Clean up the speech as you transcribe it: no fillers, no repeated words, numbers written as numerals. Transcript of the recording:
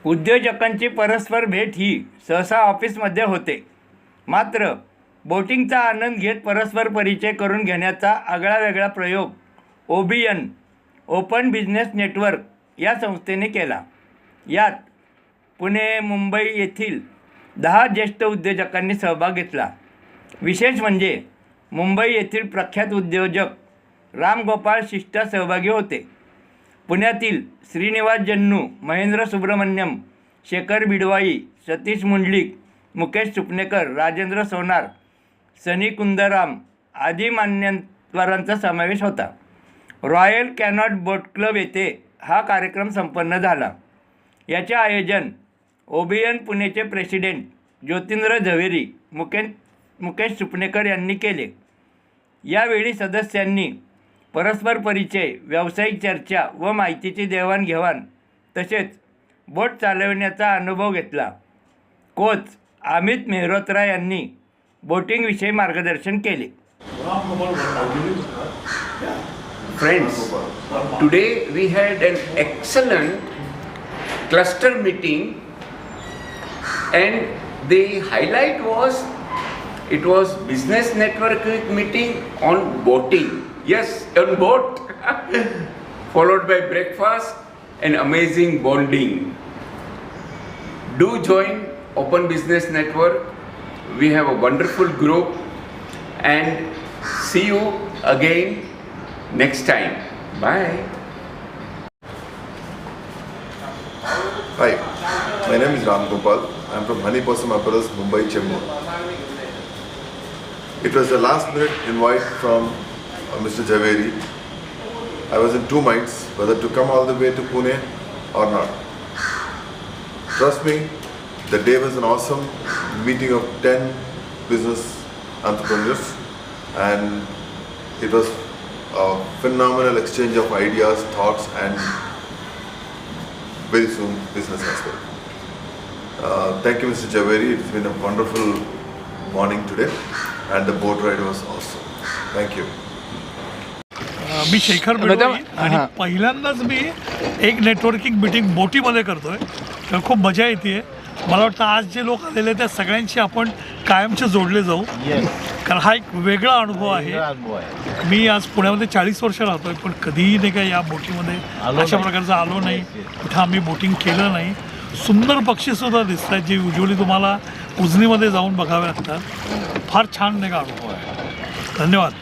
उद्योजकांची परस्पर भेट ही सहसा ऑफिसमध्ये होते. मात्र बोटिंगचा आनंद घेत परस्पर परिचय करून घेण्याचा आगळावेगळा प्रयोग OBN ओपन बिझनेस नेटवर्क या संस्थेने केला. यात पुणे, मुंबई येथील 10 ज्येष्ठ उद्योजकांनी सहभाग घेतला. विशेष म्हणजे मुंबई येथील प्रख्यात उद्योजक रामगोपाळ शिष्टा सहभागी होते. पुण्यातील श्रीनिवास जन्नू, महेंद्र सुब्रमण्यम, शेखर बिडवाई, सतीश मुंडलिक, मुकेश सुपनेकर, राजेंद्र सोनार, सनी कुंदराम आदी मान्यवरांचा समावेश होता. रॉयल कॅनॉट बोट क्लब येथे हा कार्यक्रम संपन्न झाला. याचे आयोजन OBN पुणेचे प्रेसिडेंट ज्योतिंद्र झवेरी, मुकेश सुपनेकर यांनी केले. यावेळी सदस्यांनी परस्पर परिचय, व्यावसायिक चर्चा व माहितीची देवाणघेवाण तसेच बोट चालविण्याचा अनुभव घेतला. कोच अमित मेहरोत्रा यांनी बोटिंगविषयी मार्गदर्शन केले. Friends, today we had an excellent cluster meeting and the highlight was it was business networking meeting on boating. Yes, on boat followed by breakfast and amazing bonding. Do join Open Business Network. We have a wonderful group and see you again next time. Bye. Hi, my name is Ram Gopal. I am from Honeypossum Apparels, Mumbai, Chennai. It was a last minute invite from Mr. Javeri. I was in two minds whether to come all the way to Pune or not. Trust me, the day was an awesome meeting of 10 business entrepreneurs and it was a phenomenal exchange of ideas, thoughts and very soon business as well. Thank you Mr. Javeri, it's been a wonderful morning today and the boat ride was awesome. Thank you. मी शेखर बिडवाई आणि पहिल्यांदाच मी एक networking meeting बोटीमध्ये करतोय, तर खूप मजा येते. मला वाटतं आज जे लोक आलेले त्या सगळ्यांशी आपण कायमचे जोडले जाऊ, कारण हा एक वेगळा अनुभव आहे. मी आज पुण्यामध्ये 40 वर्ष राहतोय, पण कधीही नाही का या बोटीमध्ये अशा प्रकारचं आलो नाही, कुठं आम्ही बोटिंग केलं नाही. सुंदर पक्षीसुद्धा दिसत आहेत जे युजली तुम्हाला उजनीमध्ये जाऊन बघावे लागतात. फार छान नाही का अनुभव आहे. धन्यवाद.